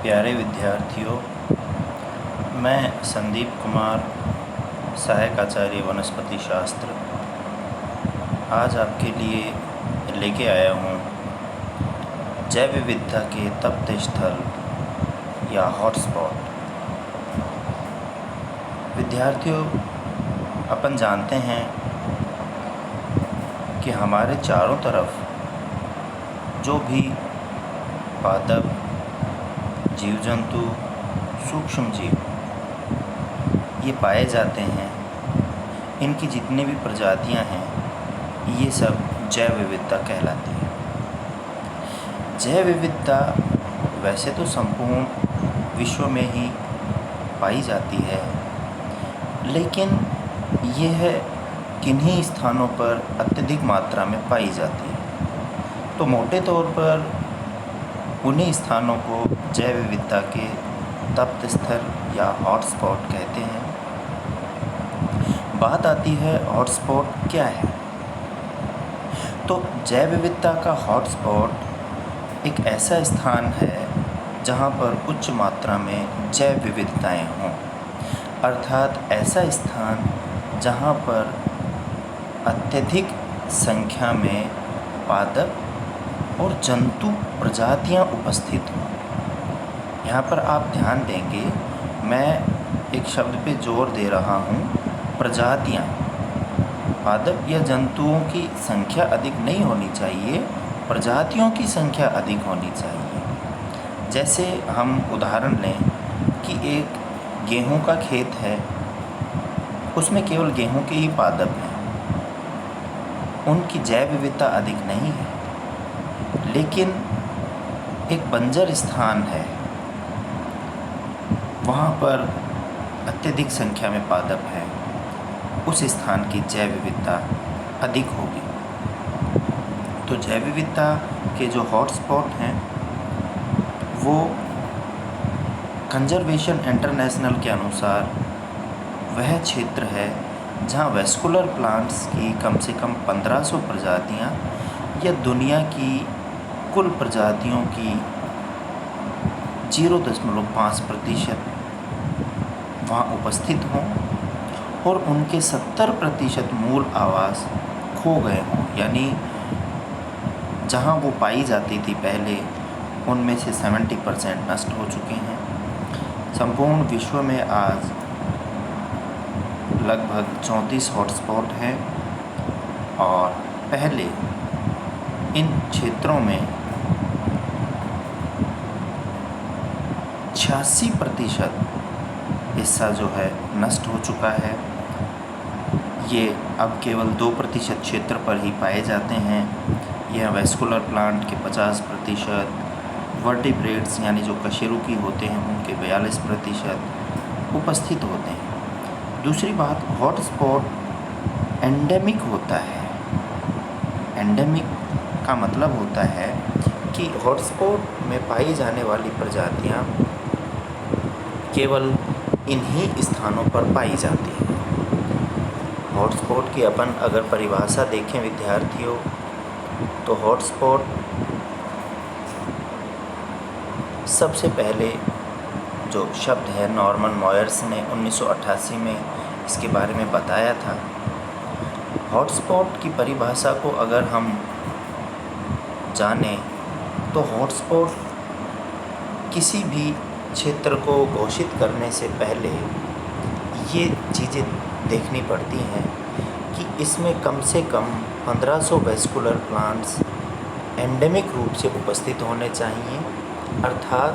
प्यारे विद्यार्थियों, मैं संदीप कुमार, सहायक आचार्य वनस्पति शास्त्र, आज आपके लिए लेके आया हूँ जैव विविधता के तप्त स्थल या हॉटस्पॉट। विद्यार्थियों, अपन जानते हैं कि हमारे चारों तरफ जो भी पादप, जीव जंतु, सूक्ष्म जीव ये पाए जाते हैं, इनकी जितनी भी प्रजातियां हैं ये सब जैव विविधता कहलाती है। जैव विविधता वैसे तो संपूर्ण विश्व में ही पाई जाती है, लेकिन यह किन्हीं स्थानों पर अत्यधिक मात्रा में पाई जाती है। तो मोटे तौर पर उन्हीं स्थानों को जैव विविधता के तप्त स्थल या हॉटस्पॉट कहते हैं। बात आती है हॉटस्पॉट क्या है। तो जैव विविधता का हॉटस्पॉट एक ऐसा स्थान है जहाँ पर उच्च मात्रा में जैव विविधताएं हों, अर्थात ऐसा स्थान जहाँ पर अत्यधिक संख्या में पादप और जंतु प्रजातियां उपस्थित हों। यहाँ पर आप ध्यान देंगे, मैं एक शब्द पे जोर दे रहा हूँ, प्रजातियां। पादप या जंतुओं की संख्या अधिक नहीं होनी चाहिए, प्रजातियों की संख्या अधिक होनी चाहिए। जैसे हम उदाहरण लें कि एक गेहूं का खेत है, उसमें केवल गेहूं के ही पादप हैं, उनकी जैव विविधता अधिक नहीं है। लेकिन एक बंजर स्थान है, वहाँ पर अत्यधिक संख्या में पादप हैं, उस स्थान की जैव विविधता अधिक होगी। तो जैव विविधता के जो हॉटस्पॉट हैं वो कंजर्वेशन इंटरनेशनल के अनुसार वह क्षेत्र है जहाँ वैस्कुलर प्लांट्स की कम से कम 1500 प्रजातियाँ या दुनिया की कुल प्रजातियों की 0.5% वहाँ उपस्थित हों और उनके 70% मूल आवास खो गए हों, यानी जहाँ वो पाई जाती थी पहले उनमें से 70% नष्ट हो चुके हैं। संपूर्ण विश्व में आज लगभग 34 हॉटस्पॉट हैं और पहले इन क्षेत्रों में 86% हिस्सा जो है नष्ट हो चुका है। ये अब केवल 2% क्षेत्र पर ही पाए जाते हैं। यह वैस्कुलर प्लांट के 50%, वर्टिब्रेट्स यानी जो कशेरुकी होते हैं उनके 42% उपस्थित होते हैं। दूसरी बात, हॉटस्पॉट एंडेमिक होता है। एंडेमिक का मतलब होता है कि हॉटस्पॉट में पाई जाने वाली प्रजातियां केवल इन्हीं स्थानों पर पाई जाती हैं। हॉटस्पॉट की अपन अगर परिभाषा देखें विद्यार्थियों, तो हॉटस्पॉट सबसे पहले जो शब्द है नॉर्मन मॉयर्स ने 1988 में इसके बारे में बताया था। हॉटस्पॉट की परिभाषा को अगर हम जानें तो हॉटस्पॉट किसी भी क्षेत्र को घोषित करने से पहले ये चीज़ें देखनी पड़ती हैं कि इसमें कम से कम 1500 वैस्कुलर प्लांट्स एंडेमिक रूप से उपस्थित होने चाहिए। अर्थात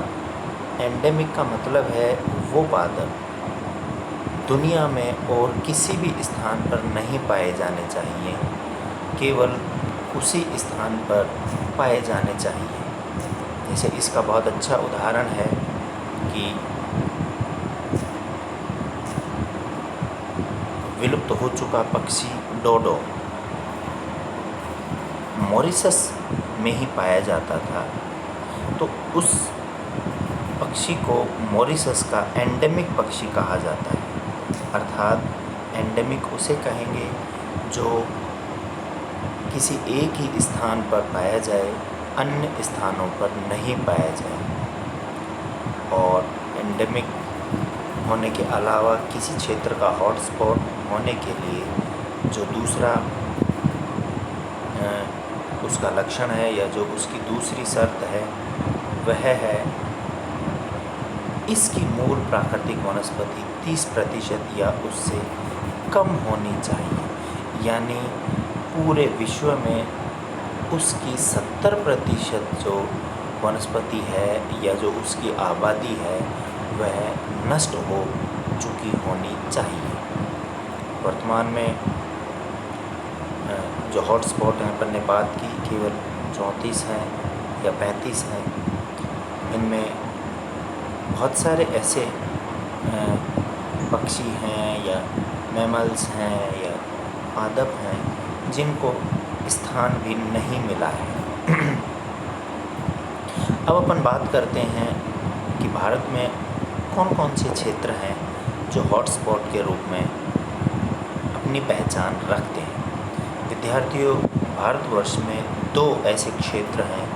एंडेमिक का मतलब है वो पादप दुनिया में और किसी भी स्थान पर नहीं पाए जाने चाहिए, केवल उसी स्थान पर पाए जाने चाहिए। जैसे इसका बहुत अच्छा उदाहरण है कि विलुप्त हो चुका पक्षी डोडो मॉरिशस में ही पाया जाता था, तो उस पक्षी को मॉरिशस का एंडेमिक पक्षी कहा जाता है। अर्थात एंडेमिक उसे कहेंगे जो किसी एक ही स्थान पर पाया जाए, अन्य स्थानों पर नहीं पाया जाए। और एंडेमिक होने के अलावा किसी क्षेत्र का हॉटस्पॉट होने के लिए जो दूसरा उसका लक्षण है या जो उसकी दूसरी शर्त है वह है इसकी मूल प्राकृतिक वनस्पति 30% या उससे कम होनी चाहिए। यानी पूरे विश्व में उसकी 70% जो वनस्पति है या जो उसकी आबादी है वह नष्ट हो चुकी होनी चाहिए। वर्तमान में जो हॉटस्पॉट हैं अपन ने बात की केवल 34 हैं या 35 हैं। इनमें बहुत सारे ऐसे पक्षी हैं या मैमल्स हैं या पादप हैं जिनको स्थान भी नहीं मिला है। अब अपन बात करते हैं कि भारत में कौन कौन से क्षेत्र हैं जो हॉटस्पॉट के रूप में अपनी पहचान रखते हैं। विद्यार्थियों, भारतवर्ष में 2 ऐसे क्षेत्र हैं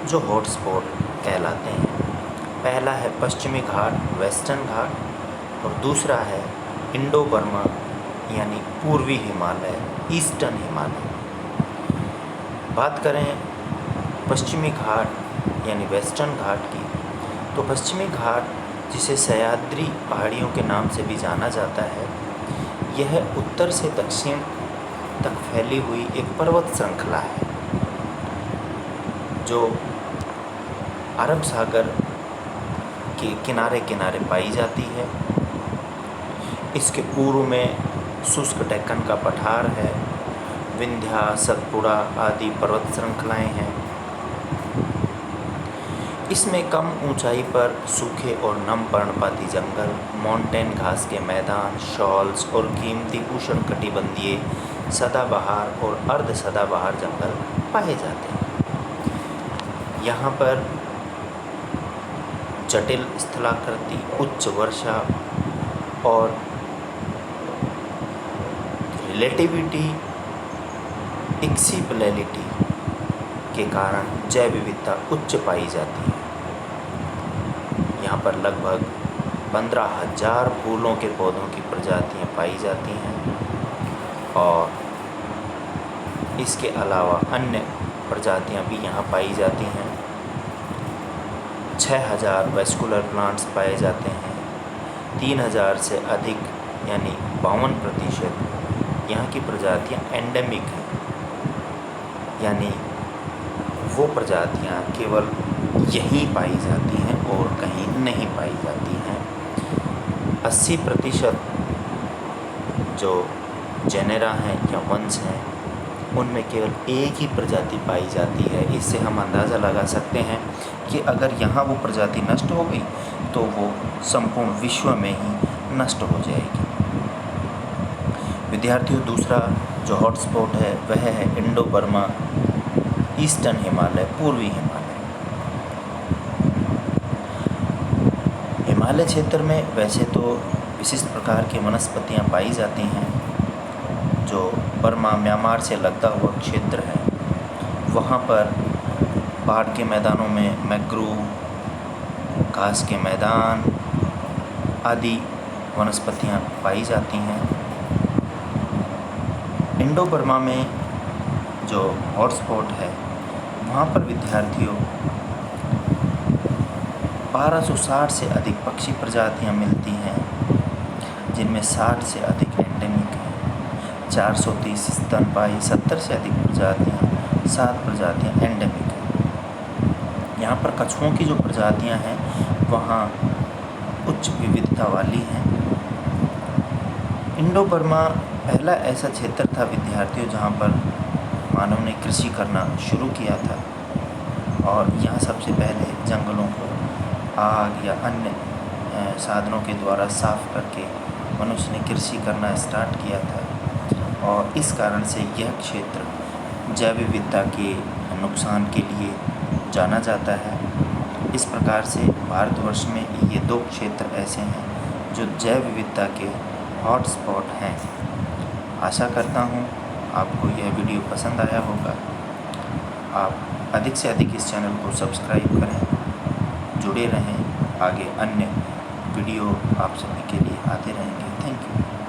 जो हॉटस्पॉट कहलाते हैं। पहला है पश्चिमी घाट, वेस्टर्न घाट, और दूसरा है इंडो बर्मा यानी पूर्वी हिमालय, ईस्टर्न हिमालय। बात करें पश्चिमी घाट यानी वेस्टर्न घाट की, तो पश्चिमी घाट जिसे सह्याद्री पहाड़ियों के नाम से भी जाना जाता है, यह उत्तर से दक्षिण तक फैली हुई एक पर्वत श्रृंखला है जो अरब सागर के किनारे किनारे पाई जाती है। इसके पूर्व में शुष्क डेक्कन का पठार है, विंध्या, सतपुड़ा आदि पर्वत श्रृंखलाएं हैं। इसमें कम ऊंचाई पर सूखे और नम पर्णपाती जंगल, माउंटेन घास के मैदान, शॉल्स और कीमती उष्णकटिबंधीय सदाबहार और अर्ध सदाबहार जंगल पाए जाते हैं। यहाँ पर जटिल स्थलाकृति, उच्च वर्षा और रिलेटिविटी एक्सिपिलैलिटी के कारण जैव विविधता उच्च पाई जाती है। यहाँ पर लगभग 15,000 फूलों के पौधों की प्रजातियाँ पाई जाती हैं और इसके अलावा अन्य प्रजातियाँ भी यहाँ पाई जाती हैं। 6,000 वेस्कुलर प्लांट्स पाए जाते हैं। 3,000 से अधिक यानी 52% यहाँ की प्रजातियाँ एंडेमिक हैं, यानी वो प्रजातियाँ केवल यहीं पाई जाती हैं और कहीं नहीं पाई जाती हैं। 80% जो जेनेरा हैं या वंश हैं उनमें केवल एक ही प्रजाति पाई जाती है। इससे हम अंदाज़ा लगा सकते हैं कि अगर यहाँ वो प्रजाति नष्ट हो गई तो वो संपूर्ण विश्व में ही नष्ट हो जाएगी। विद्यार्थियों, दूसरा जो हॉटस्पॉट है वह है इंडो बर्मा, ईस्टर्न हिमालय, पूर्वी हिमालय। हिमालय क्षेत्र में वैसे तो विशिष्ट प्रकार की वनस्पतियाँ पाई जाती हैं। जो बर्मा म्यांमार से लगता हुआ क्षेत्र है वहाँ पर पहाड़ के मैदानों में मैंग्रोव, घास के मैदान आदि वनस्पतियाँ पाई जाती हैं। इंडो बर्मा में जो हॉटस्पॉट है वहाँ पर विद्यार्थियों 1260 से अधिक पक्षी प्रजातियाँ मिलती हैं, जिनमें 60 से अधिक एंडेमिक हैं, 430 स्तनपायी, 70 से अधिक प्रजातियाँ, 7 प्रजातियाँ एंडेमिक हैं। यहाँ पर कछुओं की जो प्रजातियाँ हैं वहाँ उच्च विविधता वाली हैं। इंडो बर्मा पहला ऐसा क्षेत्र था विद्यार्थियों जहाँ पर मानव ने कृषि करना शुरू किया था और यहाँ सबसे पहले जंगलों को आग या अन्य साधनों के द्वारा साफ करके मनुष्य ने कृषि करना स्टार्ट किया था और इस कारण से यह क्षेत्र जैव विविधता के नुकसान के लिए जाना जाता है। इस प्रकार से भारतवर्ष में ये 2 क्षेत्र ऐसे हैं जो जैव विविधता के हॉटस्पॉट हैं। आशा करता हूँ आपको यह वीडियो पसंद आया होगा। आप अधिक से अधिक इस चैनल को सब्सक्राइब करें। जुड़े रहें। आगे अन्य वीडियो आप सभी के लिए आते रहेंगे। Thank you.